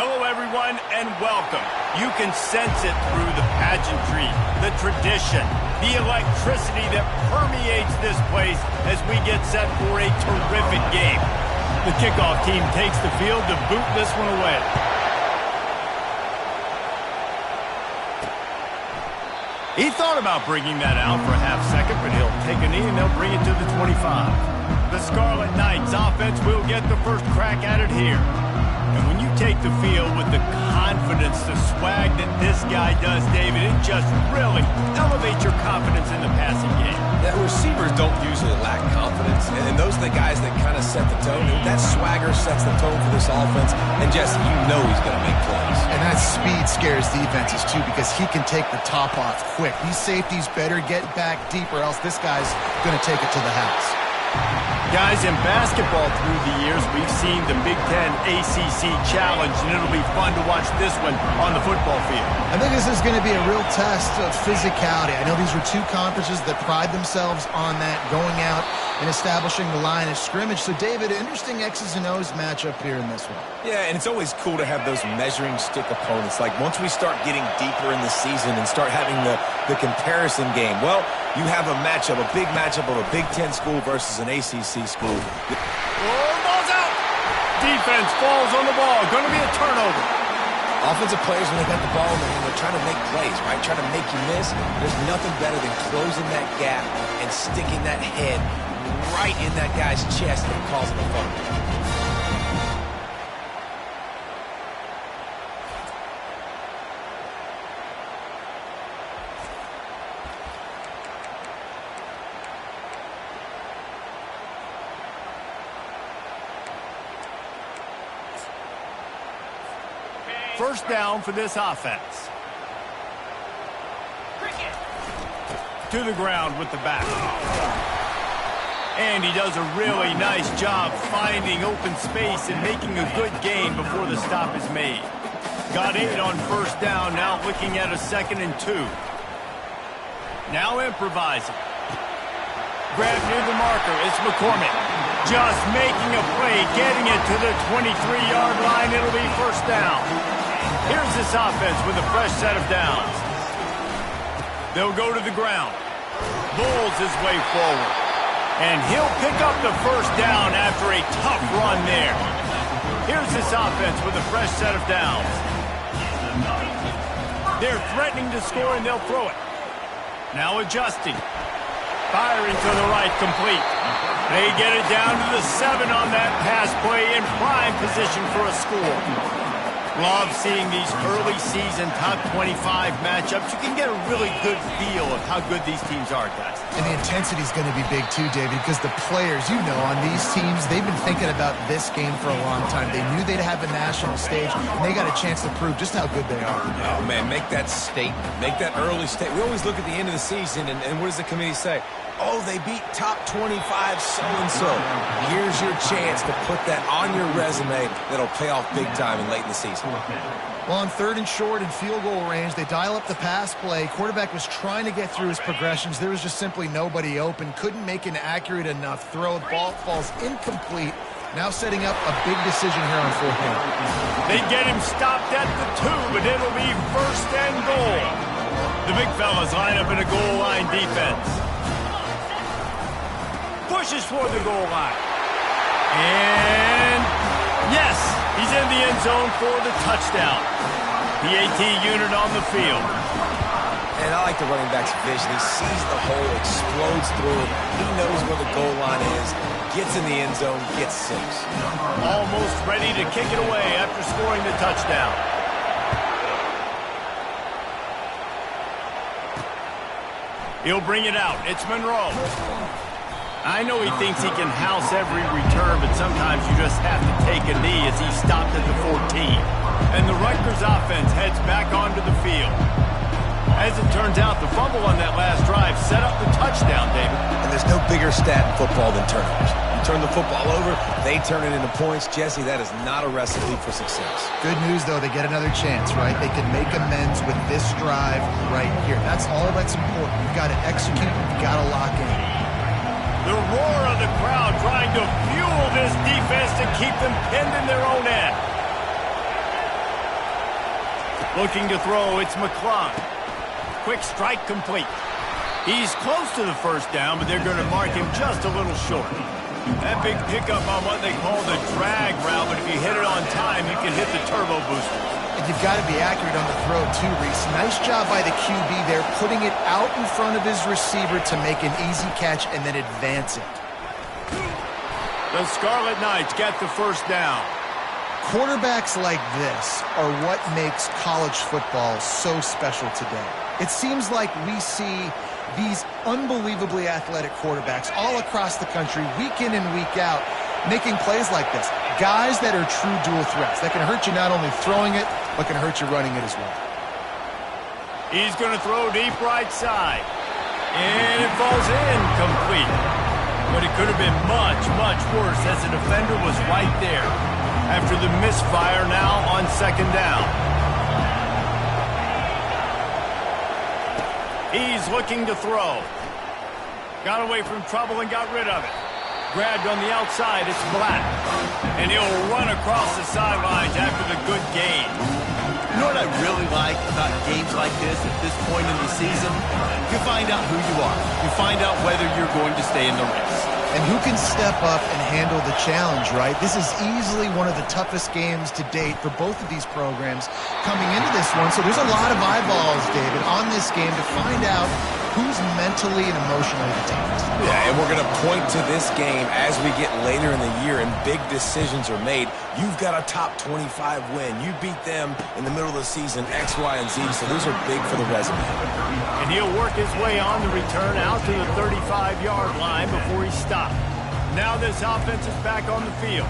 Hello, everyone, and welcome. You can sense it through the pageantry, the tradition, the electricity that permeates this place as we get set for a terrific game. The kickoff team takes the field to boot this one away. He thought about bringing that out for a half second, but he'll take a knee and they'll bring it to the 25. The Scarlet Knights offense will get the first crack at it here. And when you take the field with the confidence, the swag that this guy does, David, it just really elevates your confidence in the passing game. Yeah, receivers don't usually lack confidence, and those are the guys that kind of set the tone. That swagger sets the tone for this offense, and Jesse, you know he's going to make plays. And that speed scares defenses, too, because he can take the top off quick. These safeties better get back deep, or else this guy's going to take it to the house. Guys, in basketball through the years, we've seen the Big Ten ACC Challenge, and it'll be fun to watch this one on the football field. I think this is going to be a real test of physicality. I know these were two conferences that pride themselves on that, going out and establishing the line of scrimmage. So, David, interesting X's and O's matchup here in this one. Yeah, and it's always cool to have those measuring stick opponents. Like, once we start getting deeper in the season and start having the comparison game, well, you have a matchup, a big matchup of a Big Ten school versus an ACC school. Oh, ball's out! Defense falls on the ball. Going to be a turnover. Offensive players, when they got the ball in their hand, they're trying to make plays, right? Trying to make you miss. There's nothing better than closing that gap and sticking that head right in that guy's chest and causing a fumble. First down for this offense. To the ground with the back. And he does a really nice job finding open space and making a good gain before the stop is made. Got 8 on first down, now looking at a 2nd and 2. Now improvising. Grab near the marker, it's McCormick. Just making a play, getting it to the 23-yard line, it'll be first down. Here's this offense with a fresh set of downs. They'll go to the ground. Bulls his way forward. And he'll pick up the first down after a tough run there. Here's this offense with a fresh set of downs. They're threatening to score and they'll throw it. Now adjusting. Firing to the right, complete. They get it down to the 7 on that pass play in prime position for a score. Love seeing these early season top 25 matchups. You can get a really good feel of how good these teams are, guys. And the intensity is going to be big too, David, because the players, you know, on these teams, they've been thinking about this game for a long time. They knew they'd have a national stage, and they got a chance to prove just how good they are. Oh, man, make that statement. Make that early statement. We always look at the end of the season, and what does the committee say? Oh, they beat top 25 so-and-so. Here's your chance to put that on your resume that'll pay off big time and late in the season. Well, on 3rd and short and field goal range, they dial up the pass play. Quarterback was trying to get through his progressions. There was just simply nobody open. Couldn't make an accurate enough throw. The ball falls incomplete. Now setting up a big decision here on 4th down. They get him stopped at the 2, but it'll be first and goal. The big fellas line up in a goal line defense. Pushes toward the goal line. And yes, he's in the end zone for the touchdown. PAT unit on the field. And I like the running back's vision. He sees the hole, explodes through it. He knows where the goal line is, gets in the end zone, gets 6. Almost ready to kick it away after scoring the touchdown. He'll bring it out. It's Monroe. I know he thinks he can house every return, but sometimes you just have to take a knee as he's stopped at the 14. And the Rutgers offense heads back onto the field. As it turns out, the fumble on that last drive set up the touchdown, David. And there's no bigger stat in football than turnovers. You turn the football over, they turn it into points. Jesse, that is not a recipe for success. Good news, though, they get another chance, right? They can make amends with this drive right here. That's all that's important. You've got to execute, you've got to lock in. The roar of the crowd trying to fuel this defense to keep them pinned in their own end. Looking to throw, it's McClung. Quick strike complete. He's close to the first down, but they're going to mark him just a little short. That big pickup on what they call the drag route, but if you hit it on time, you can hit the turbo booster. And you've got to be accurate on the throw, too, Reese. Nice job by the QB there, putting it out in front of his receiver to make an easy catch and then advance it. The Scarlet Knights get the first down. Quarterbacks like this are what makes college football so special today. It seems like we see these unbelievably athletic quarterbacks all across the country, week in and week out, making plays like this. Guys that are true dual threats. That can hurt you not only throwing it, but can hurt you running it as well. He's going to throw deep right side. And it falls incomplete. But it could have been much, much worse as the defender was right there. After the misfire now on second down. He's looking to throw. Got away from trouble and got rid of it. Grabbed on the outside, it's Black. And he'll run across the sidelines after the good gain. You know what I really like about games like this at this point in the season? You find out who you are. You find out whether you're going to stay in the race. And who can step up and handle the challenge, right? This is easily one of the toughest games to date for both of these programs coming into this one. So there's a lot of eyeballs, David, on this game to find out who's mentally and emotionally the toughest. Yeah, and we're going to point to this game as we get later in the year and big decisions are made. You've got a top 25 win. You beat them in the middle of the season, X, Y, and Z, so those are big for the resume. And he'll work his way on the return out to the 35-yard line before he stopped. Now this offense is back on the field.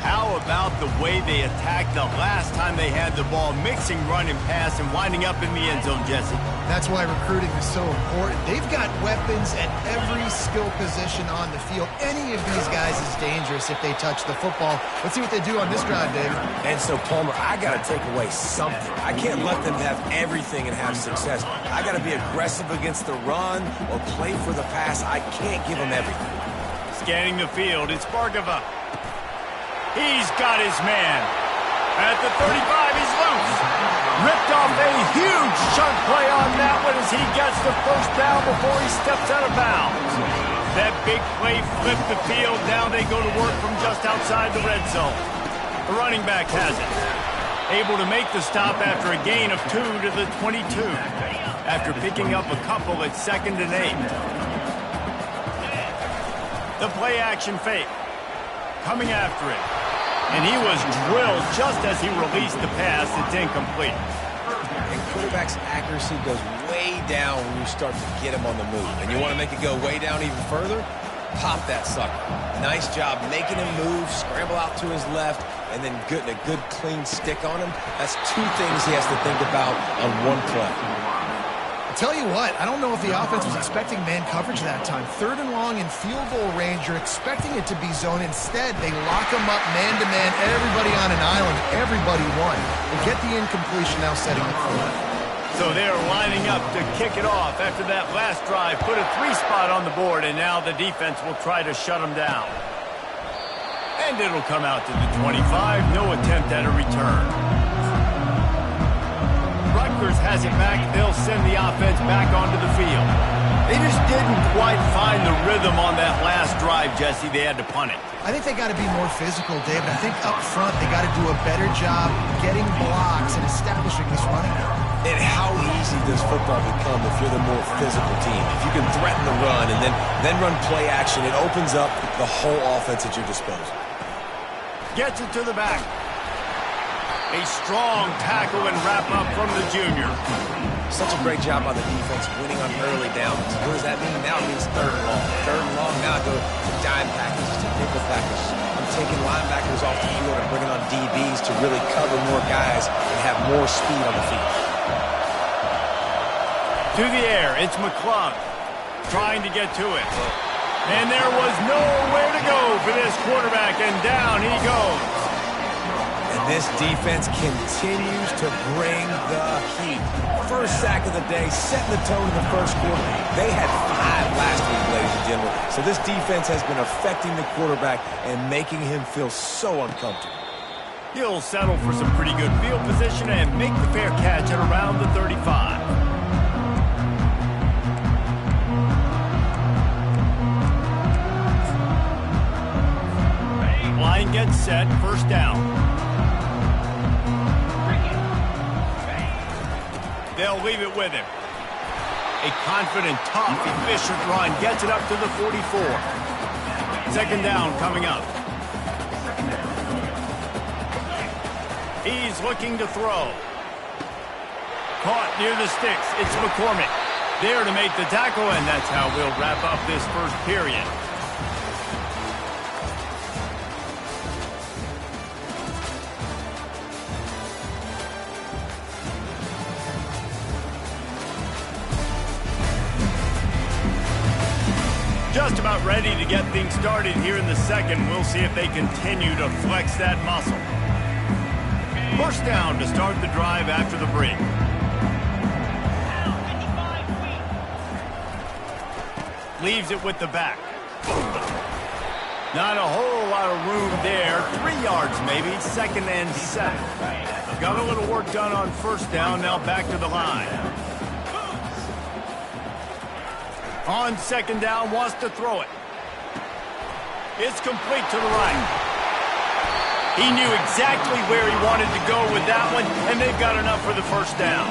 How about the way they attacked the last time they had the ball, mixing run and pass and winding up in the end zone, Jesse? That's why recruiting is so important. They've got weapons at every skill position on the field. Any of these guys is dangerous if they touch the football. Let's see what they do on this drive, David. And so, Palmer, I got to take away something. I can't let them have everything and have success. I got to be aggressive against the run or play for the pass. I can't give them everything. Scanning the field, it's Bargava. He's got his man. At the 35, he's loose. Ripped off a huge chunk play on that one as he gets the first down before he steps out of bounds. That big play flipped the field. Now they go to work from just outside the red zone. The running back has it. Able to make the stop after a gain of 2 to the 22. After picking up a couple at 2nd and 8. The play action fake. Coming after it. And he was drilled just as he released the pass. It's incomplete. And quarterback's accuracy goes way down when you start to get him on the move. And you want to make it go way down even further? Pop that sucker. Nice job making him move, scramble out to his left, and then getting a good clean stick on him. That's 2 things he has to think about on one play. Tell you what, I don't know if the offense was expecting man coverage that time. 3rd and long in field goal range, you're expecting it to be zone. Instead, they lock them up man-to-man, everybody on an island, everybody won. They get the incompletion now setting up for it. So they're lining up to kick it off after that last drive. Put a 3-spot on the board, and now the defense will try to shut them down. And it'll come out to the 25. No attempt at a return. Rutgers has it back. They'll send the offense back onto the field. They just didn't quite find the rhythm on that last drive, Jesse. They had to punt it. I think they got to be more physical, David. I think up front they got to do a better job getting blocks and establishing this running game. And how easy does football become if you're the more physical team? If you can threaten the run and then run play action, it opens up the whole offense at your disposal. Gets it to the back. A strong tackle and wrap-up from the junior. Such a great job by the defense winning on early downs. What does that mean? Now it means 3rd and long. 3rd and long, now I go to dime packages, to nickel packages. I'm taking linebackers off the field and bringing on DBs to really cover more guys and have more speed on the field. To the air, it's McClung trying to get to it. And there was nowhere to go for this quarterback, and down he goes. And this defense continues to bring the heat. First sack of the day, setting the tone in the first quarter. They had 5 last week, ladies and gentlemen. So this defense has been affecting the quarterback and making him feel so uncomfortable. He'll settle for some pretty good field position and make the fair catch at around the 35. Line gets set, first down. They'll leave it with him. A confident, tough, efficient run gets it up to the 44. Second down coming up. He's looking to throw. Caught near the sticks. It's McCormick. There to make the tackle, and that's how we'll wrap up this first period. Just about ready to get things started here in the second. We'll see if they continue to flex that muscle. First down to start the drive after the break. Leaves it with the back. Not a whole lot of room there. 3 yards maybe, second and 7. Got a little work done on first down, now back to the line. On second down, wants to throw it. It's complete to the right. He knew exactly where he wanted to go with that one, and they've got enough for the first down.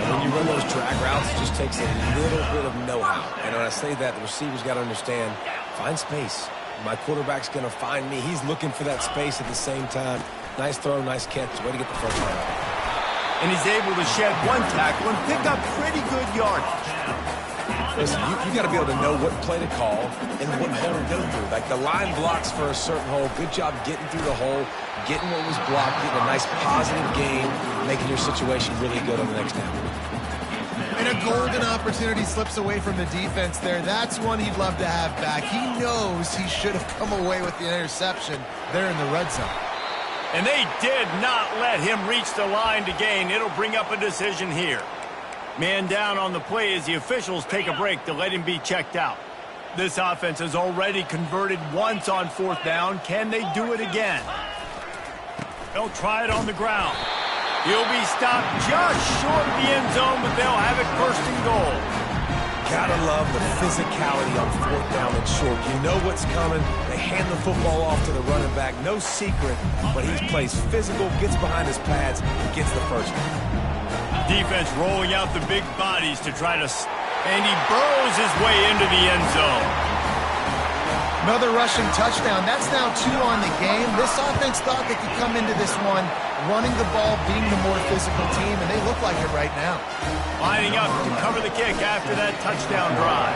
When you run those drag routes, it just takes a little bit of know-how. And when I say that, the receiver's got to understand, find space. My quarterback's going to find me. He's looking for that space at the same time. Nice throw, nice catch. Way to get the first down. And he's able to shed one tackle and pick up pretty good yardage. Listen, you got to be able to know what play to call and what hole to go through. Like the line blocks for a certain hole. Good job getting through the hole, getting what was blocked, getting a nice positive gain, making your situation really good on the next down. And a golden opportunity slips away from the defense there. That's one he'd love to have back. He knows he should have come away with the interception there in the red zone. And they did not let him reach the line to gain. It'll bring up a decision here. Man down on the play as the officials take a break to let him be checked out. This offense has already converted once on fourth down. Can they do it again? They'll try it on the ground. He'll be stopped just short of the end zone, but they'll have it first and goal. Gotta love the physicality on fourth down and short. You know what's coming. They hand the football off to the running back. No secret, but he plays physical, gets behind his pads, gets the first down. Defense rolling out the big bodies to try to... And he burrows his way into the end zone. Another rushing touchdown. That's now 2 on the game. This offense thought they could come into this one running the ball, being the more physical team, and they look like it right now. Lining up to cover the kick after that touchdown drive.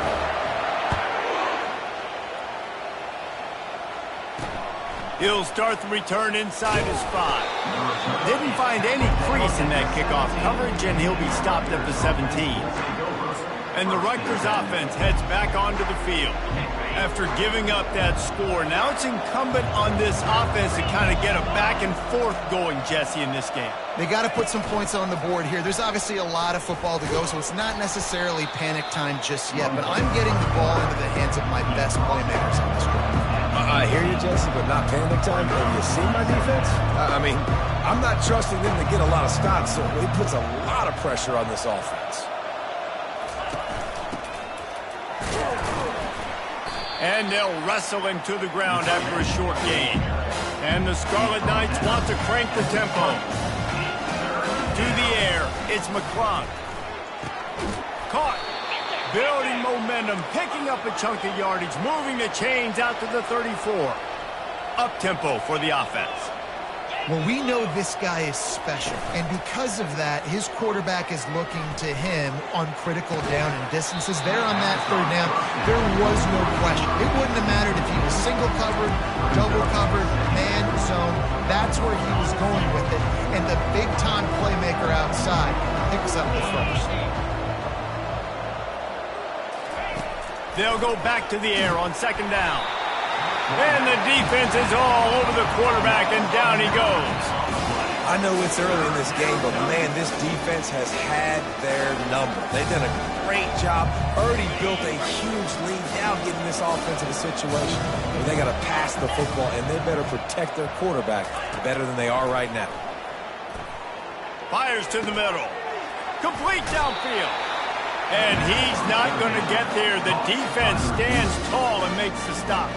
He'll start the return inside his 5. Didn't find any crease in that kickoff coverage, and he'll be stopped at the 17. And the Rutgers offense heads back onto the field. After giving up that score, now it's incumbent on this offense to kind of get a back and forth going, Jesse, in this game. They got to put some points on the board here. There's obviously a lot of football to go, so it's not necessarily panic time just yet, but I'm getting the ball into the hands of my best playmakers on this drive. I hear you, Jesse, but not panic time. Have you seen my defense? I mean, I'm not trusting them to get a lot of stops, so it puts a lot of pressure on this offense. And they'll wrestle him to the ground after a short gain. And the Scarlet Knights want to crank the tempo. To the air, it's McClung. Caught. Building momentum, picking up a chunk of yardage, moving the chains out to the 34. Up-tempo for the offense. Well, we know this guy is special, and because of that, his quarterback is looking to him on critical down and distances. There on that third down, there was no question. It wouldn't have mattered if he was single covered, double covered, man zone. That's where he was going with it, and the big-time playmaker outside picks up the first. They'll go back to the air on second down. And the defense is all over the quarterback, and down he goes. I know it's early in this game, but man, this defense has had their number. They've done a great job, already built a huge lead, now getting this offense in a situation where they got to pass the football, and they better protect their quarterback better than they are right now. Fires to the middle. Complete downfield. And he's not going to get there. The defense stands tall and makes the stop.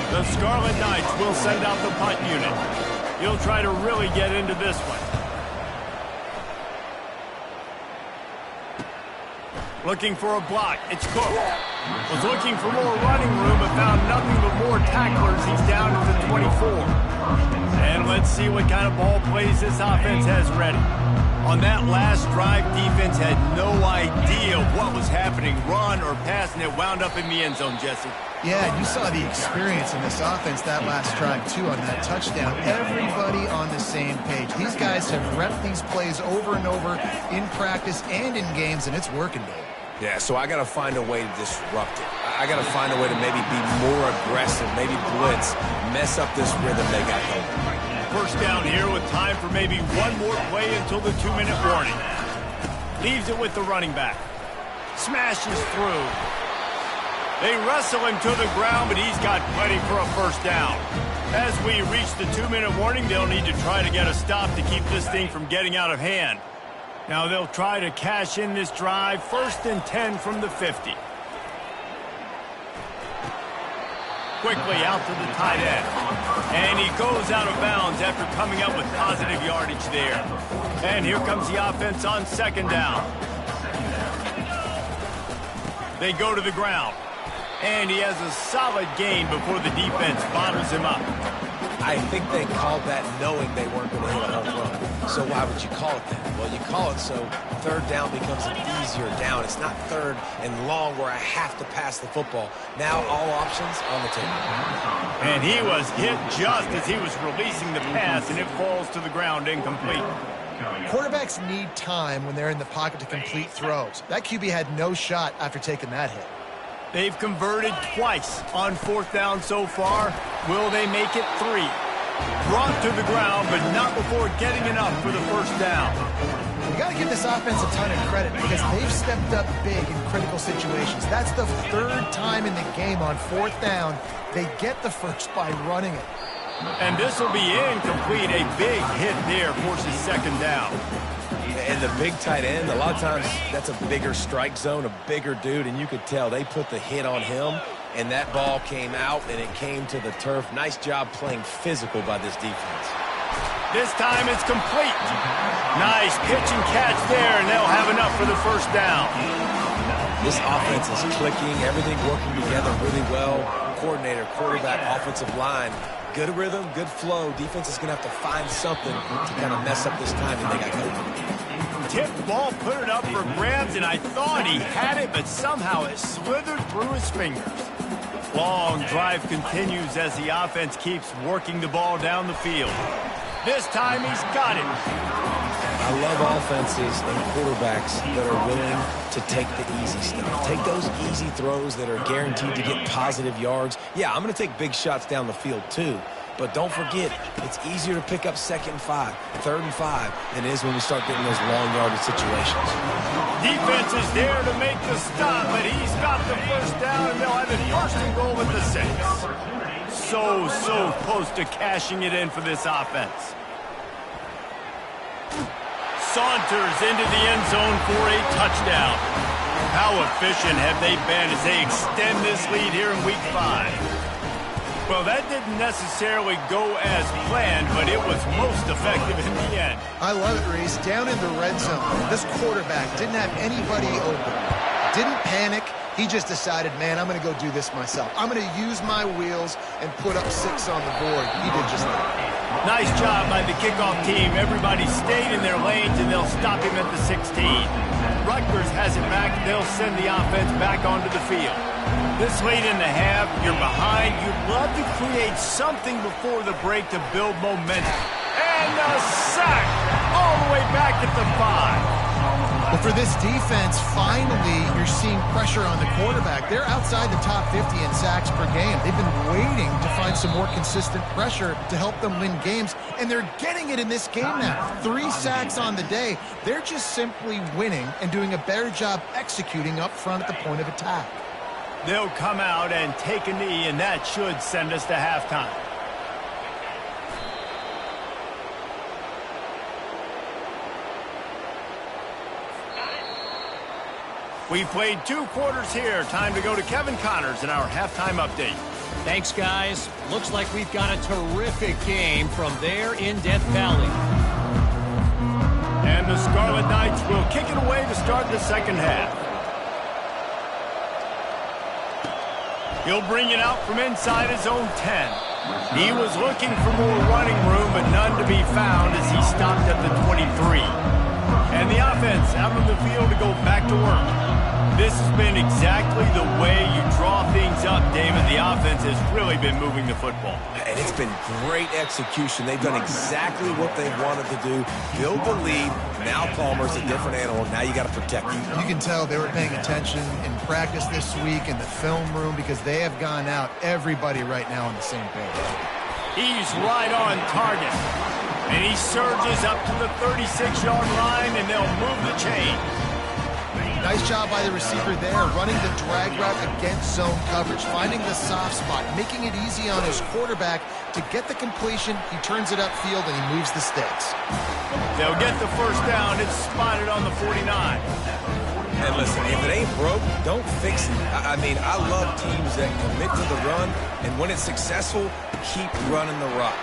The Scarlet Knights will send out the punt unit. He'll try to really get into this one. Looking for a block. It's Cook. Was looking for more running room but found nothing but more tacklers. He's down at the 24. And let's see what kind of ball plays this offense has ready. On that last drive, defense had no idea what was happening. Run or pass, and it wound up in the end zone, Jesse. Yeah, you saw the experience in this offense that last drive, too, on that touchdown. Everybody on the same page. These guys have repped these plays over and over in practice and in games, and it's working, Dave. Yeah, so I got to find a way to disrupt it. I got to find a way to maybe be more aggressive, maybe blitz, mess up this rhythm they got going. First down here with time for maybe one more play until the 2-minute warning. Leaves it with the running back. Smashes through. They wrestle him to the ground, but he's got plenty for a first down. As we reach the 2-minute warning, they'll need to try to get a stop to keep this thing from getting out of hand. Now they'll try to cash in this drive. 1st and 10 from the 50. Quickly out to the tight end. And he goes out of bounds after coming up with positive yardage there. And here comes the offense on 2nd down. They go to the ground. And he has a solid gain before the defense bottles him up. I think they called that knowing they weren't going to hit a home run. So why would you call it that? Well, you call it so 3rd down becomes an easier down. It's not 3rd and long where I have to pass the football. Now all options on the table. And he was hit just as he was releasing the pass, and it falls to the ground incomplete. Quarterbacks need time when they're in the pocket to complete throws. That QB had no shot after taking that hit. They've converted twice on 4th down so far. Will they make it 3? Brought to the ground, but not before getting enough for the 1st down. You got to give this offense a ton of credit because they've stepped up big in critical situations. That's the 3rd time in the game on 4th down. They get the first by running it. And this will be incomplete. A big hit there forces 2nd down. And the big tight end, a lot of times that's a bigger strike zone, a bigger dude, and you could tell they put the hit on him, and that ball came out, and it came to the turf. Nice job playing physical by this defense. This time it's complete. Nice pitch and catch there, and they'll have enough for the 1st down. This offense is clicking, everything working together really well. Coordinator, quarterback, offensive line. Good rhythm, good flow. Defense is going to have to find something to kind of mess up this timing they got going. Tipped ball, put it up for grabs, and I thought he had it, but somehow it slithered through his fingers. Long drive continues as the offense keeps working the ball down the field. This time he's got it. I love offenses and quarterbacks that are willing to take the easy stuff. Take those easy throws that are guaranteed to get positive yards. Yeah, I'm going to take big shots down the field too. But don't forget, it's easier to pick up 2nd and 5, 3rd and 5 than it is when we start getting those long yardage situations. Defense is there to make the stop, but he's got the 1st down, and they'll have it 1st and goal at the 6. So close to cashing it in for this offense. Saunters into the end zone for a touchdown. How efficient have they been as they extend this lead here in Week 5? Well, that didn't necessarily go as planned, but it was most effective in the end. I love it, Reese. Down in the red zone, this quarterback didn't have anybody open. Didn't panic. He just decided, man, I'm going to go do this myself. I'm going to use my wheels and put up 6 on the board. He did just that. Nice job by the kickoff team. Everybody stayed in their lanes, and they'll stop him at the 16. Rutgers has it back. They'll send the offense back onto the field. This late in the half, you're behind. You'd love to create something before the break to build momentum. And a sack all the way back at the 5. Well, for this defense, finally, you're seeing pressure on the quarterback. They're outside the top 50 in sacks per game. They've been waiting to find some more consistent pressure to help them win games, and they're getting it in this game now. 3 sacks on the day. They're just simply winning and doing a better job executing up front at the point of attack. They'll come out and take a knee, and that should send us to halftime. We played 2 quarters here. Time to go to Kevin Connors in our halftime update. Thanks, guys. Looks like we've got a terrific game from there in Death Valley. And the Scarlet Knights will kick it away to start the second half. He'll bring it out from inside his own 10. He was looking for more running room, but none to be found as he stopped at the 23. And the offense out on the field to go back to work. This has been exactly the way you draw things up, David. The offense has really been moving the football. And it's been great execution. They've done exactly what they wanted to do. Build the lead. Now Palmer's a different animal. Now you got to protect him. You can tell they were paying attention in practice this week in the film room because they have gone out, everybody right now on the same page. He's right on target. And he surges up to the 36-yard line, and they'll move the chain. Nice job by the receiver there, running the drag route against zone coverage, finding the soft spot, making it easy on his quarterback to get the completion. He turns it upfield, and he moves the sticks. They'll get the first down. It's spotted on the 49. And listen, if it ain't broke, don't fix it. I mean, I love teams that commit to the run, and when it's successful, keep running the rock.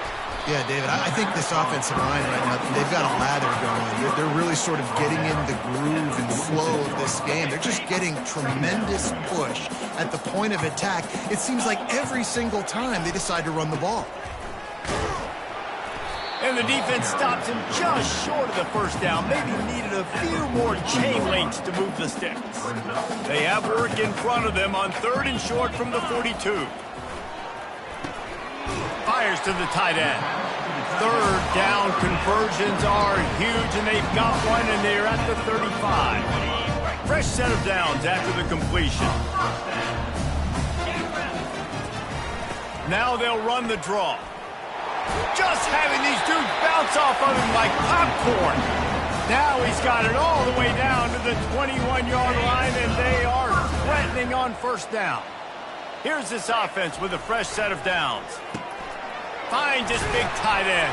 Yeah, David, I think this offensive line right now, they've got a lather going. They're really sort of getting in the groove and flow of this game. They're just getting tremendous push at the point of attack. It seems like every single time they decide to run the ball. And the defense stops him just short of the first down. Maybe needed a few more chain links to move the sticks. They have work in front of them on 3rd and short from the 42. Fires to the tight end. 3rd down conversions are huge, and they've got one, and they're at the 35. Fresh set of downs after the completion. Now they'll run the draw. Just having these dudes bounce off of him like popcorn. Now he's got it all the way down to the 21-yard line, and they are threatening on first down. Here's this offense with a fresh set of downs. Finds his big tight end.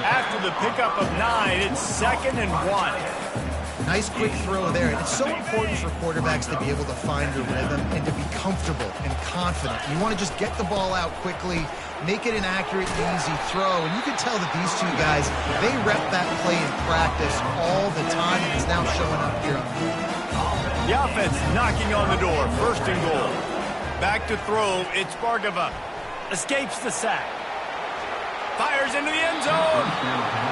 After the pickup of 9, it's 2nd and 1. Nice quick throw there. And it's so important for quarterbacks to be able to find a rhythm and to be comfortable and confident. You want to just get the ball out quickly, make it an accurate, easy throw. And you can tell that these 2 guys, they rep that play in practice all the time, and it's now showing up here on the field. The offense knocking on the door. 1st and goal. Back to throw. It's Bargava. Escapes the sack. Fires into the end zone.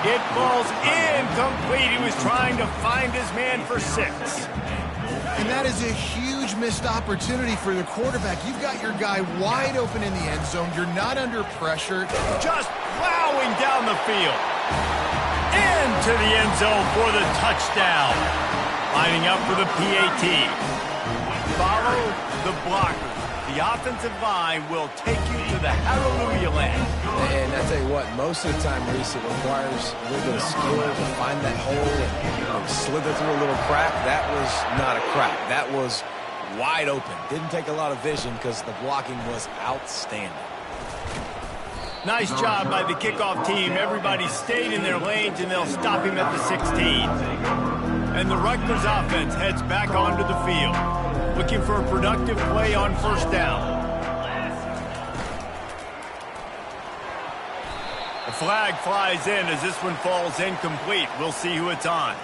It falls incomplete. He was trying to find his man for 6. And that is a huge missed opportunity for the quarterback. You've got your guy wide open in the end zone. You're not under pressure. Just plowing down the field. Into the end zone for the touchdown. Lining up for the PAT. Follow the blocker. The offensive line will take you to the hallelujah land. And I tell you what, most of the time, Reese, it requires a little bit of skill to find that hole and slither through a little crack. That was not a crack. That was wide open. Didn't take a lot of vision because the blocking was outstanding. Nice job by the kickoff team. Everybody stayed in their lanes, and they'll stop him at the 16. And the Rutgers offense heads back onto the field, looking for a productive play on first down. The flag flies in as this one falls incomplete. We'll see who it's on.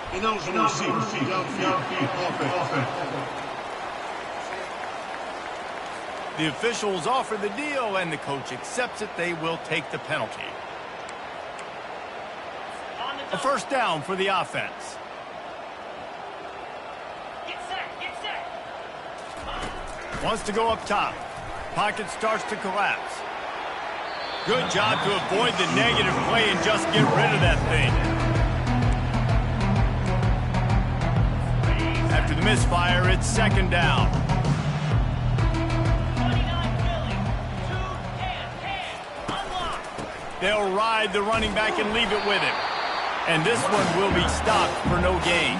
The officials offer the deal, and the coach accepts it. They will take the penalty. A first down for the offense. Wants to go up top. Pocket starts to collapse. Good job to avoid the negative play and just get rid of that thing. misfire. It's second down. They'll ride the running back and leave it with him. And this one will be stopped for no gain.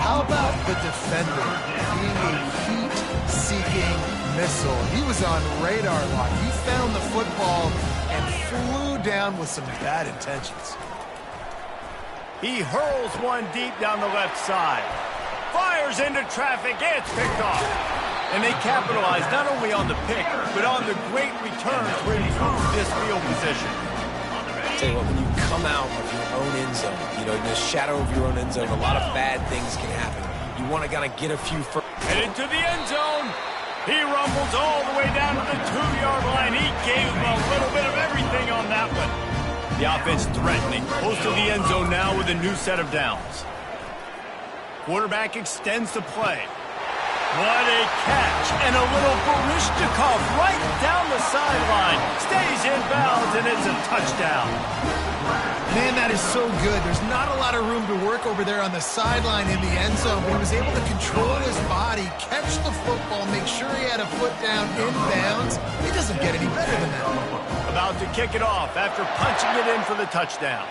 How about the defender being a heat-seeking missile? He was on radar lock. He found the football and flew down with some bad intentions. He hurls one deep down the left side. Fires into traffic. It's picked off. And they capitalize not only on the pick, but on the great return to improve this field position. Tell you what, when you come out of your own end zone, you know, in the shadow of your own end zone, a lot of bad things can happen. You want to kind of get a few first. Headed to the end zone. He rumbles all the way down to the 2-yard line. He gave him a little bit of everything on that one. The offense threatening, close to the end zone now with a new set of downs. Quarterback extends the play. What a catch, and a little Barishnikov right down the sideline. Stays in bounds, and it's a touchdown. Man, that is so good. There's not a lot of room to work over there on the sideline in the end zone, but he was able to control his body, catch the football, make sure he had a foot down in bounds. It doesn't get any better than that. About to kick it off after punching it in for the touchdown.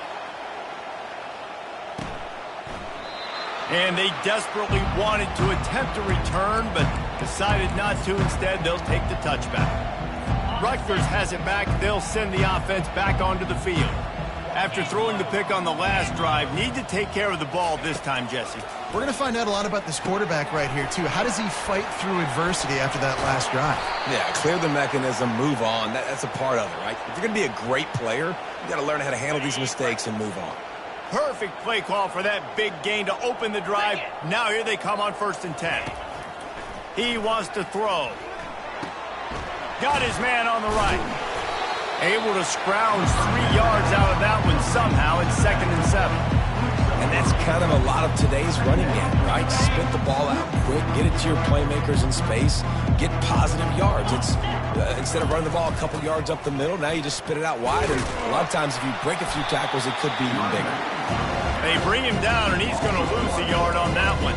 And they desperately wanted to attempt a return, but decided not to. Instead, they'll take the touchback. Rutgers has it back. They'll send the offense back onto the field. After throwing the pick on the last drive, need to take care of the ball this time, Jesse. We're going to find out a lot about this quarterback right here, too. How does he fight through adversity after that last drive? Yeah, clear the mechanism, move on. That's a part of it, right? If you're going to be a great player, you got to learn how to handle these mistakes and move on. Perfect play call for that big gain to open the drive. Now here they come on 1st and 10. He wants to throw. Got his man on the right. Able to scrounge 3 yards out of that one somehow in 2nd and 7. And that's kind of a lot of today's running game, right? Spit the ball out quick, get it to your playmakers in space, get positive yards. It's instead of running the ball a couple yards up the middle, now you just spit it out wide. And a lot of times if you break a few tackles, it could be even bigger. They bring him down, and he's going to lose a yard on that one.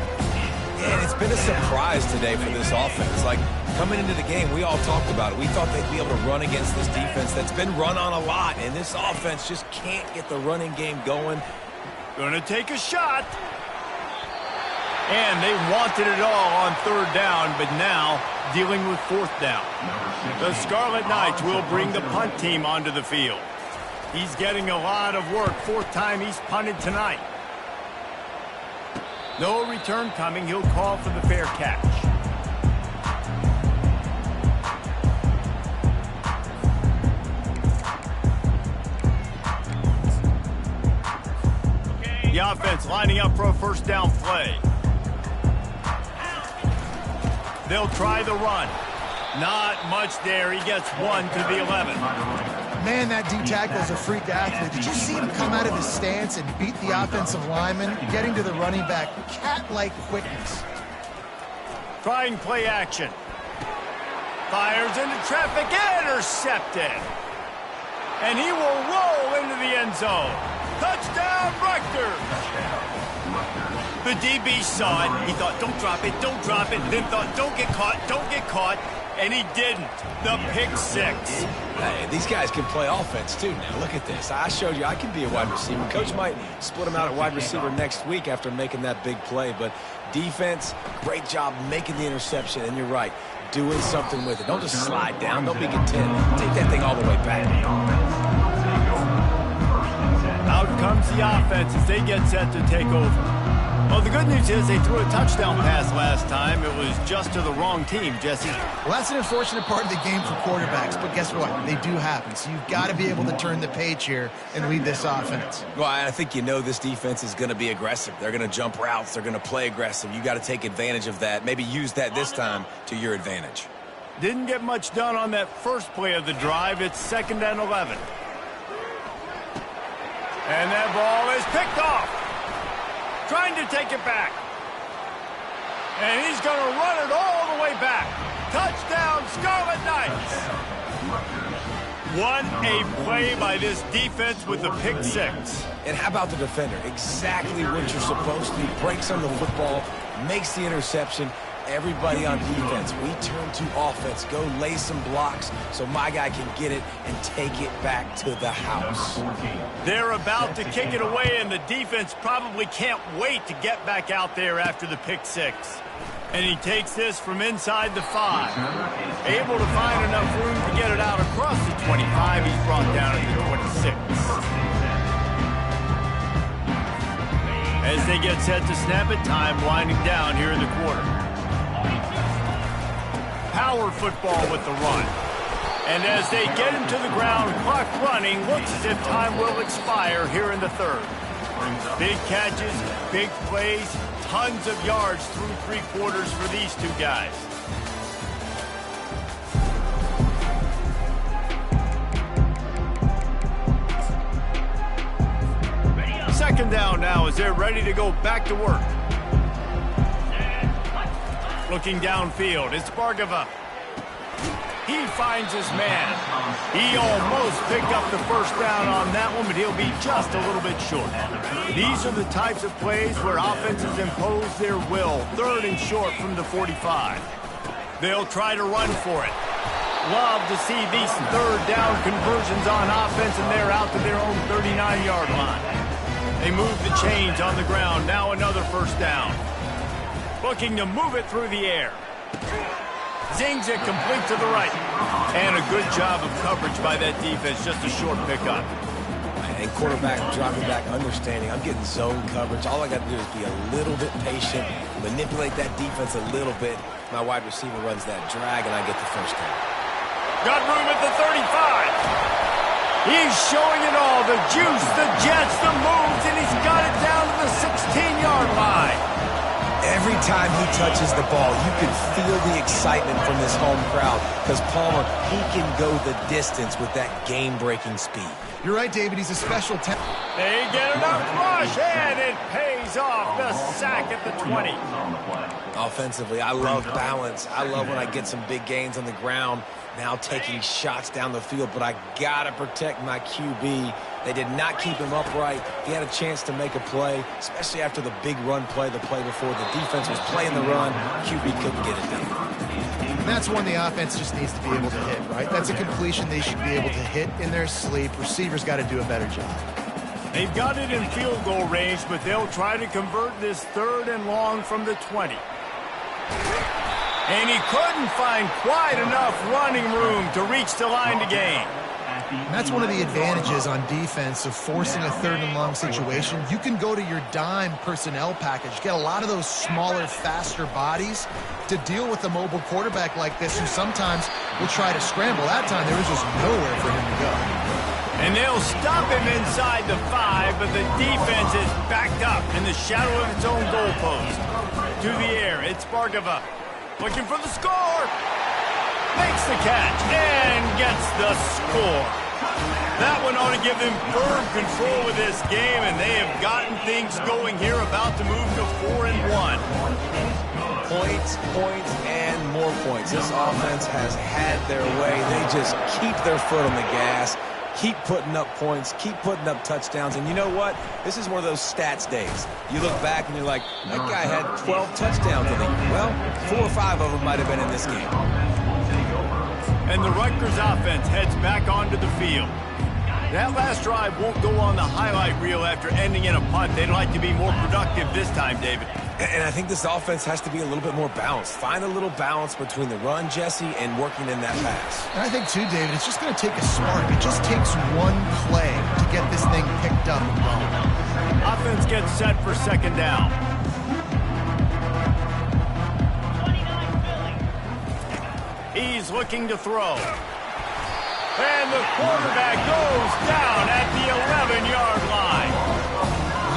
And it's been a surprise today for this offense. Like, coming into the game, we all talked about it. We thought they'd be able to run against this defense that's been run on a lot, and this offense just can't get the running game going. Going to take a shot. And they wanted it all on 3rd down, but now dealing with 4th down. The Scarlet Knights will bring the punt team onto the field. He's getting a lot of work. 4th time he's punted tonight. No return coming. He'll call for the fair catch. The offense lining up for a 1st down play. They'll try the run. Not much there. He gets 1 to the 11. Man, that D-tackle is a freak athlete. Did you see him come out of his stance and beat the offensive lineman, getting to the running back? Cat-like quickness. Trying play action. Fires into traffic. Intercepted. And he will roll into the end zone. Touchdown, Rutgers. The DB saw it. He thought, don't drop it, don't drop it. Then thought, don't get caught, don't get caught. And he didn't. The pick 6. Hey, these guys can play offense, too. Now, look at this. I showed you I can be a wide receiver. Coach might split him out at wide receiver next week after making that big play. But defense, great job making the interception. And you're right, doing something with it. Don't just slide down. Don't be content. Take that thing all the way back. Out comes the offense as they get set to take over. Well, the good news is they threw a touchdown pass last time. It was just to the wrong team, Jesse. Well, that's an unfortunate part of the game for quarterbacks, but guess what? They do happen. So you've got to be able to turn the page here and lead this offense. Well, I think you know this defense is going to be aggressive. They're going to jump routes. They're going to play aggressive. You got to take advantage of that. Maybe use that this time to your advantage. Didn't get much done on that first play of the drive. It's 2nd and 11. And that ball is picked off. Trying to take it back. And he's going to run it all the way back. Touchdown, Scarlet Knights. What a play by this defense with the pick 6. And how about the defender? Exactly what you're supposed to do. Breaks on the football, makes the interception. Everybody on defense, we turn to offense. Go lay some blocks so my guy can get it and take it back to the house. They're about to kick it away, and the defense probably can't wait to get back out there after the pick six. And he takes this from inside the 5. Able to find enough room to get it out across the 25. He's brought down at the 26. As they get set to snap it, time winding down here in the quarter. Power football with the run. And as they get him to the ground, clock running, looks as if time will expire here in the third. Big catches, big plays, tons of yards through 3 quarters for these two guys. Second down now as they're ready to go back to work. Looking downfield, it's Bargava. He finds his man. He almost picked up the first down on that one, but he'll be just a little bit short. These are the types of plays where offenses impose their will. 3rd and short from the 45. They'll try to run for it. Love to see these 3rd down conversions on offense, and they're out to their own 39-yard line. They move the chains on the ground. Now another first down. Looking to move it through the air. Zings it complete to the right. And a good job of coverage by that defense. Just a short pickup. And quarterback dropping back, understanding. I'm getting zone coverage. All I got to do is be a little bit patient, manipulate that defense a little bit. My wide receiver runs that drag, and I get the first down. Got room at the 35. He's showing it all. The juice, the jets, the moves, and he's got it down to the 16-yard line. Every time he touches the ball, you can feel the excitement from this home crowd because Palmer, he can go the distance with that game-breaking speed. You're right, David. He's a special talent. They get enough rush, and it pays off. The sack at the 20. Offensively, I love balance. I love when I get some big gains on the ground, now taking shots down the field, but I got to protect my QB. They did not keep him upright. He had a chance to make a play, especially after the big run play, the play before. The defense was playing the run. QB couldn't get it done. And that's one the offense just needs to be able to hit, right? That's a completion they should be able to hit in their sleep. Receivers got to do a better job. They've got it in field goal range, but they'll try to convert this 3rd and long from the 20. And he couldn't find quite enough running room to reach the line to gain. And that's one of the advantages on defense of forcing a 3rd and long situation. You can go to your dime personnel package, get a lot of those smaller, faster bodies to deal with a mobile quarterback like this who sometimes will try to scramble. That time there was just nowhere for him to go. And they'll stop him inside the 5, but the defense is backed up in the shadow of its own goalpost. To the air, it's Bargava. Looking for the score. Makes the catch and gets the score. That one ought to give them firm control of this game, and they have gotten things going here, about to move to 4-1. Points, points, and more points. This offense has had their way. They just keep their foot on the gas, keep putting up points, keep putting up touchdowns. And you know what? This is one of those stats days. You look back and you're like, that guy had 12 touchdowns in the year. Well, 4 or 5 of them might have been in this game. And the Rutgers offense heads back onto the field. That last drive won't go on the highlight reel after ending in a punt. They'd like to be more productive this time, David. And I think this offense has to be a little bit more balanced. Find a little balance between the run, Jesse, and working in that pass. And I think, too, David, it's just going to take a spark. It just takes one play to get this thing picked up and going. Offense gets set for 2nd down. He's looking to throw. And the quarterback goes down at the 11-yard line.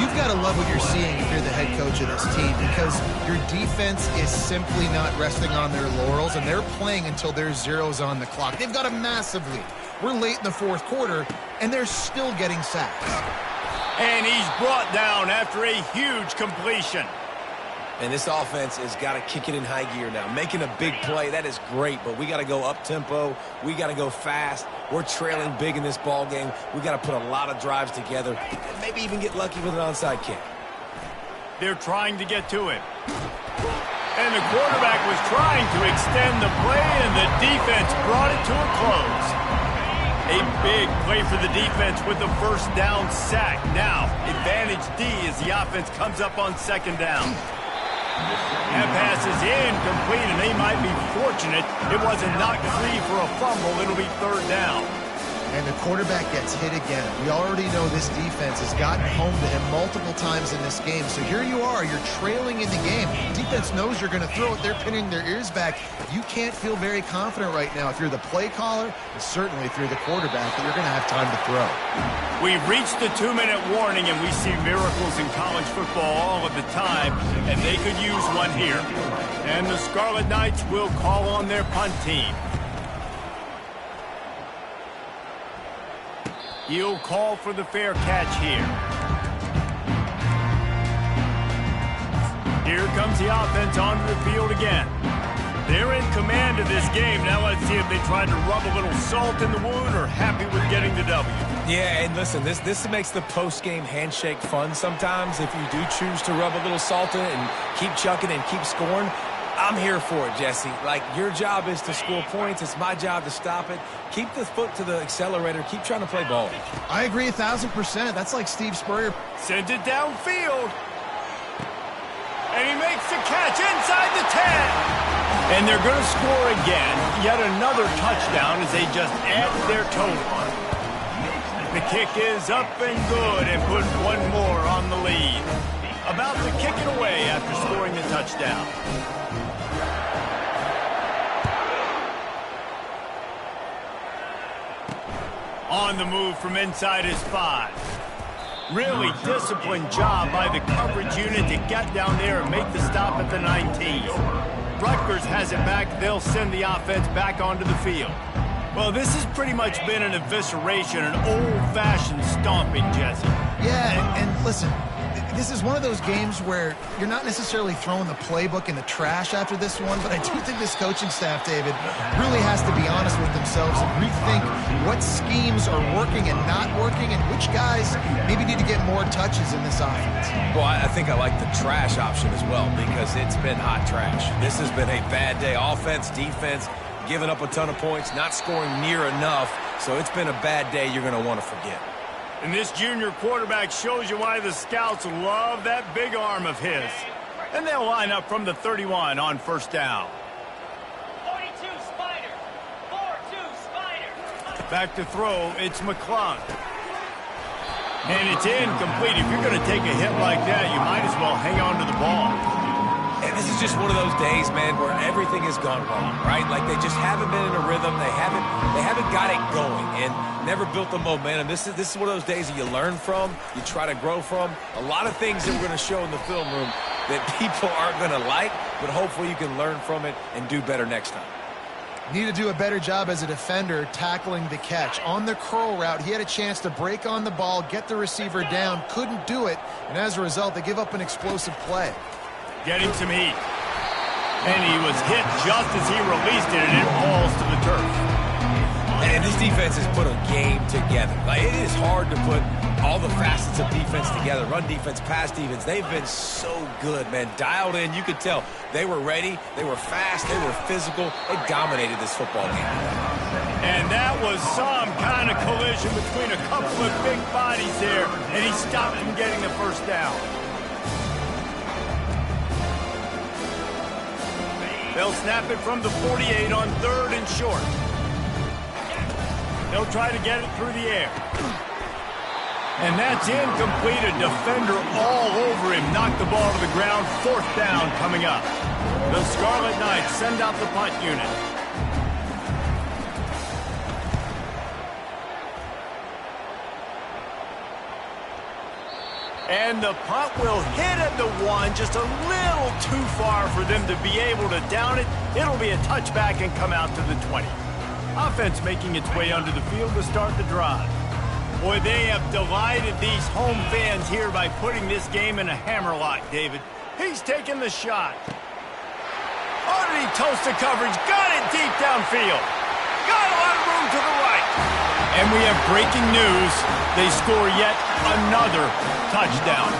You've got to love what you're seeing if you're the head coach of this team, because your defense is simply not resting on their laurels, and they're playing until there's zeros on the clock. They've got a massive lead. We're late in the 4th quarter, and they're still getting sacks. And he's brought down after a huge completion. And this offense has got to kick it in high gear now. Making a big play, that is great, but we got to go up-tempo. We got to go fast. We're trailing big in this ball game. We got to put a lot of drives together and maybe even get lucky with an onside kick. They're trying to get to him. And the quarterback was trying to extend the play, and the defense brought it to a close. A big play for the defense with the first down sack. Now, advantage D as the offense comes up on second down. That pass is incomplete, and they might be fortunate it wasn't knocked free for a fumble. It'll be third down. And the quarterback gets hit again. We already know this defense has gotten home to him multiple times in this game. So here you are, you're trailing in the game. Defense knows you're going to throw it. They're pinning their ears back. You can't feel very confident right now if you're the play caller, and certainly if you're the quarterback, that you're going to have time to throw. We've reached the 2-minute warning, and we see miracles in college football all of the time, and they could use one here. And the Scarlet Knights will call on their punt team. He'll call for the fair catch here. Here comes the offense onto the field again. They're in command of this game. Now let's see if they try to rub a little salt in the wound or happy with getting the W. Yeah, and listen, this makes the post-game handshake fun sometimes. If you do choose to rub a little salt in it and keep chucking and keep scoring, I'm here for it, Jesse. Like, your job is to score points. It's my job to stop it. Keep the foot to the accelerator. Keep trying to play ball. I agree 1,000%. That's like Steve Spurrier. Sends it downfield. And he makes the catch inside the 10. And they're going to score again. Yet another touchdown as they just add their total. The kick is up and good and put one more on the lead. About to kick it away after scoring the touchdown. On the move from inside his 5. Really disciplined job by the coverage unit to get down there and make the stop at the 19. Rutgers has it back. They'll send the offense back onto the field. Well, this has pretty much been an evisceration, an old-fashioned stomping, Jesse. Yeah, and listen, this is one of those games where you're not necessarily throwing the playbook in the trash after this one, but I do think this coaching staff, David, really has to be honest with themselves and rethink what schemes are working and not working and which guys maybe need to get more touches in this offense. Well, I think I like the trash option as well because it's been hot trash. This has been a bad day. Offense, defense, giving up a ton of points, not scoring near enough. So it's been a bad day you're going to want to forget. And this junior quarterback shows you why the scouts love that big arm of his. And they'll line up from the 31 on first down. 42 Spider. 4-2 Spider. Back to throw, it's McClung. And it's incomplete. If you're going to take a hit like that, you might as well hang on to the ball. And this is just one of those days, man, where everything has gone wrong, right? Like they just haven't been in a rhythm. They haven't got it going and never built the momentum. This is one of those days that you learn from, you try to grow from. A lot of things that we're going to show in the film room that people aren't going to like, but hopefully you can learn from it and do better next time. Need to do a better job as a defender tackling the catch. On the curl route, he had a chance to break on the ball, get the receiver down, couldn't do it, and as a result, they give up an explosive play. Getting some heat. And he was hit just as he released it, and it falls to the turf. And this defense has put a game together. Like, it is hard to put all the facets of defense together. Run defense, pass defense. They've been so good, man. Dialed in. You could tell they were ready. They were fast. They were physical. They dominated this football game. And that was some kind of collision between a couple of big bodies there, and he stopped from getting the first down. They'll snap it from the 48 on 3rd and short. They'll try to get it through the air. And that's incomplete. A defender all over him. Knocked the ball to the ground. 4th down coming up. The Scarlet Knights send out the punt unit. And the punt will hit at the 1, just a little too far for them to be able to down it. It'll be a touchback and come out to the 20. Offense making its way onto the field to start the drive. Boy, they have delighted these home fans here by putting this game in a hammerlock, David. He's taking the shot. Oh, did he toast the coverage? Got it deep downfield. Got a lot of room to the right. And we have breaking news. They score yet another touchdown.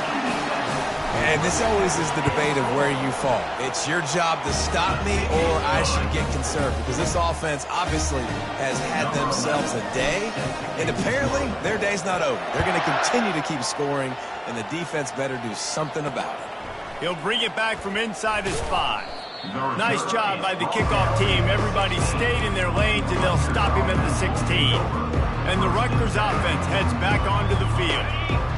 And this always is the debate of where you fall. It's your job to stop me or I should get conservative, because this offense obviously has had themselves a day, and apparently their day's not over. They're going to continue to keep scoring, and the defense better do something about it. He'll bring it back from inside his 5. Nice job by the kickoff team. Everybody stayed in their lanes, and they'll stop him at the 16. And the Rutgers offense heads back onto the field.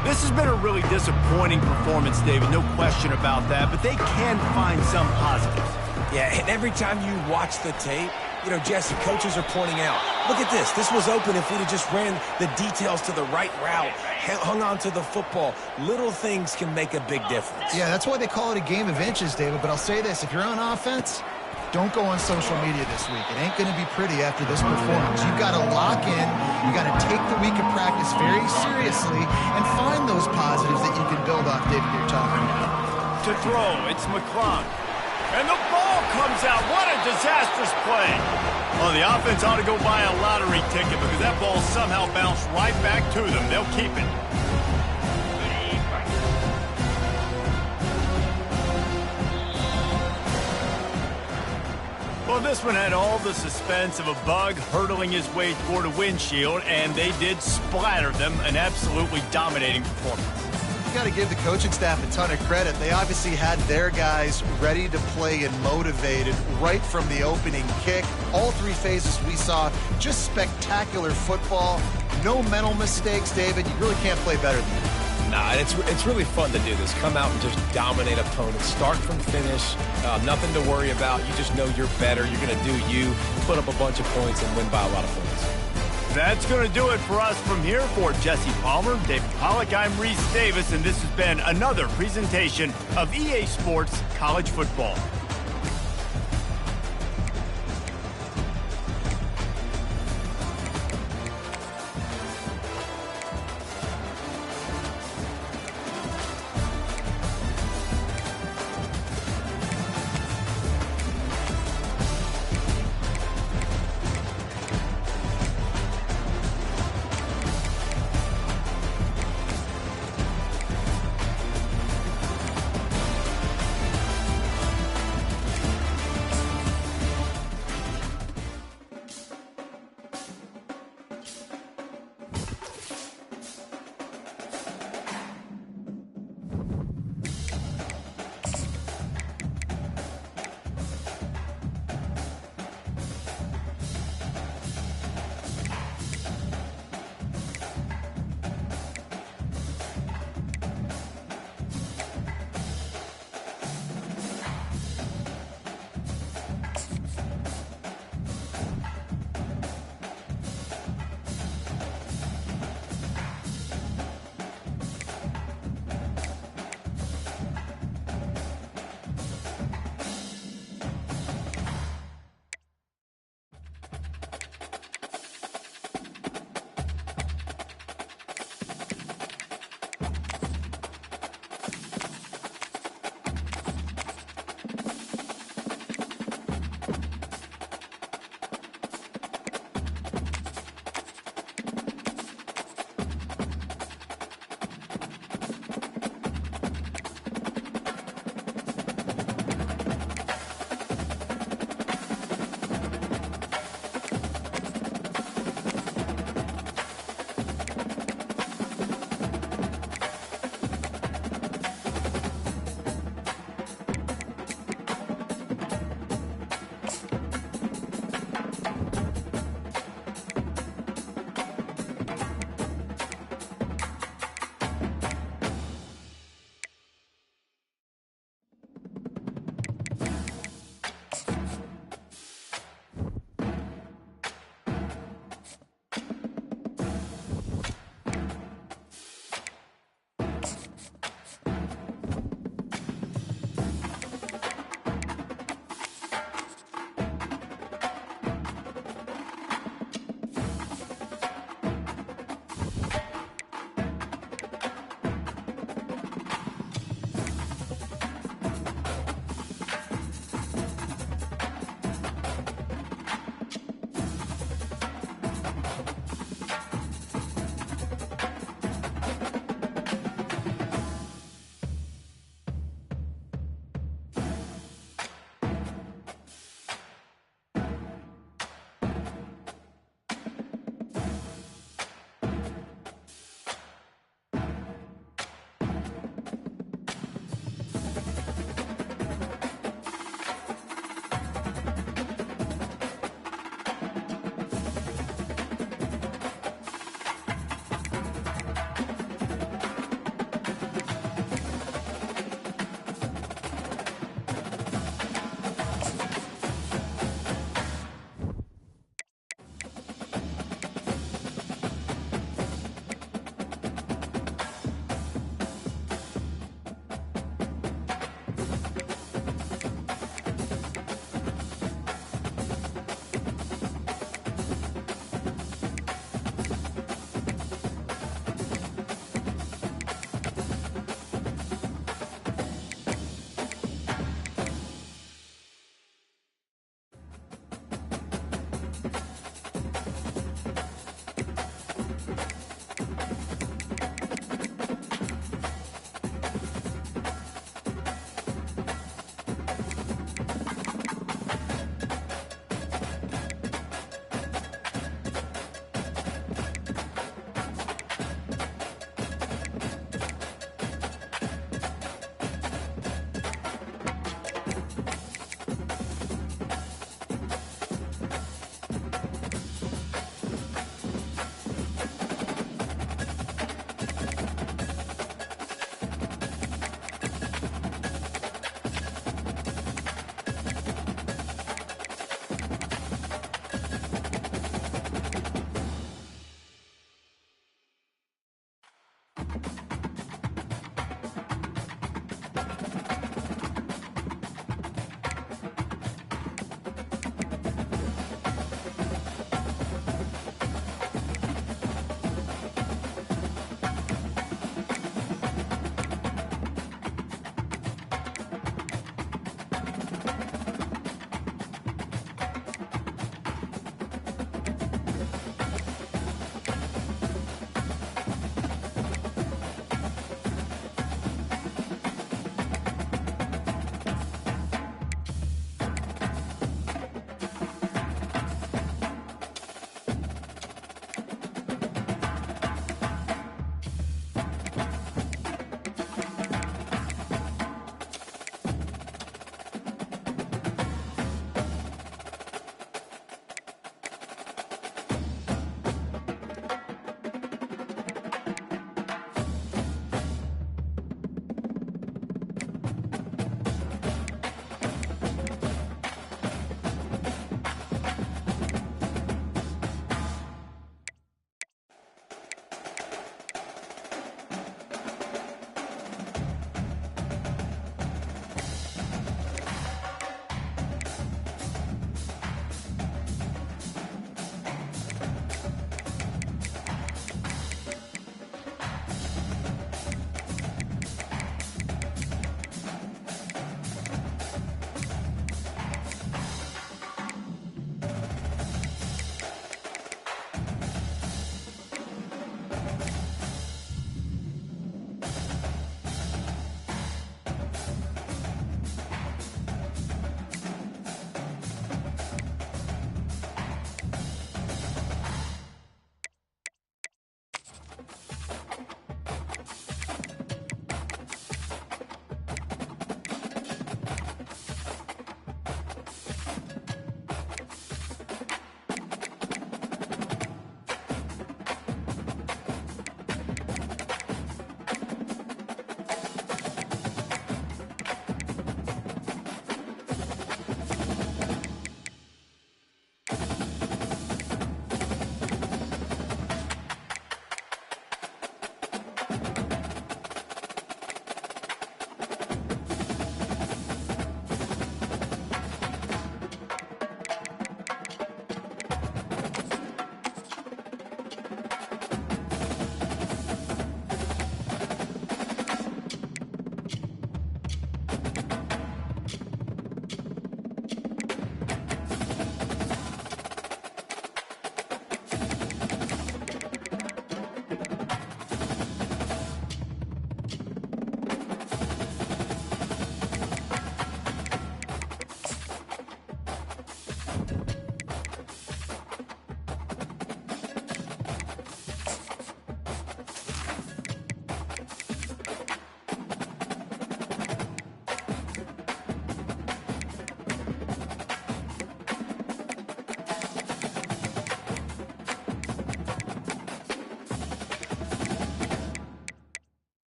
This has been a really disappointing performance, David, no question about that, but they can find some positives. Yeah, and every time you watch the tape, you know, Jesse, coaches are pointing out, look at this. This was open if we'd have just ran the details to the right route, hung on to the football. Little things can make a big difference. Yeah, that's why they call it a game of inches, David. But I'll say this, if you're on offense, don't go on social media this week. It ain't going to be pretty after this performance. You've got to lock in. You got to take the week of practice very seriously and find those positives that you can build off, David, you're talking about. To throw, it's McClung. And the ball comes out. What a disastrous play. Well, the offense ought to go buy a lottery ticket because that ball somehow bounced right back to them. They'll keep it. Well, this one had all the suspense of a bug hurtling his way toward a windshield, and they did splatter them. An absolutely dominating performance. You got to give the coaching staff a ton of credit. They obviously had their guys ready to play and motivated right from the opening kick. All 3 phases we saw, just spectacular football. No mental mistakes, David. You really can't play better than that. Nah, it's really fun to do this. Come out and just dominate opponents. Start from finish. Nothing to worry about. You just know you're better. You're going to do you, put up a bunch of points, and win by a lot of points. That's going to do it for us from here. For Jesse Palmer, David Pollack, I'm Reese Davis, and this has been another presentation of EA Sports College Football.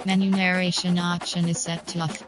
Menu narration option is set to off.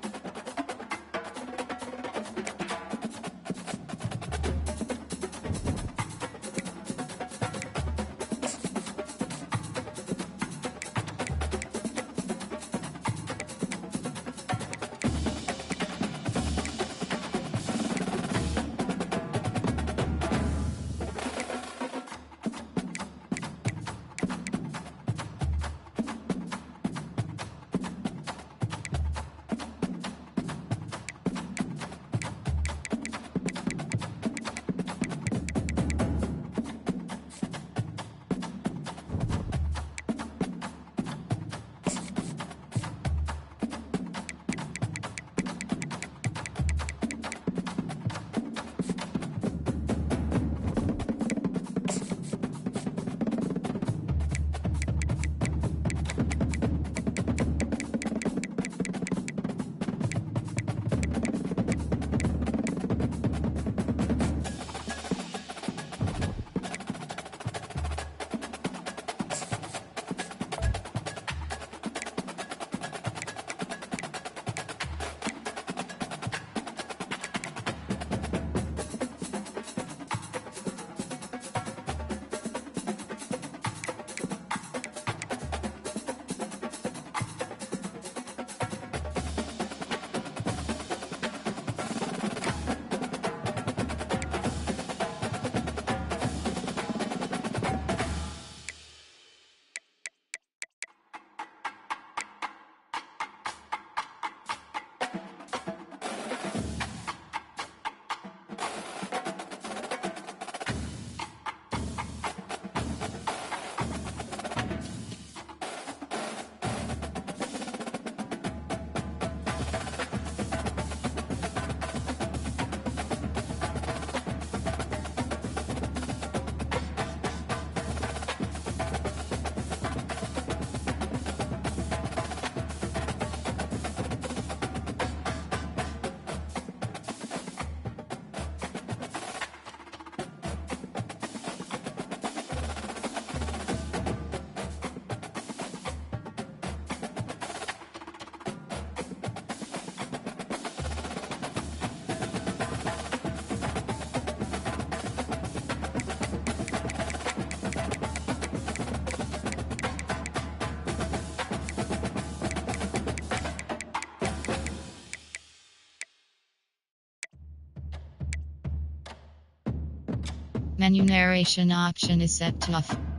Menu narration option is set to off.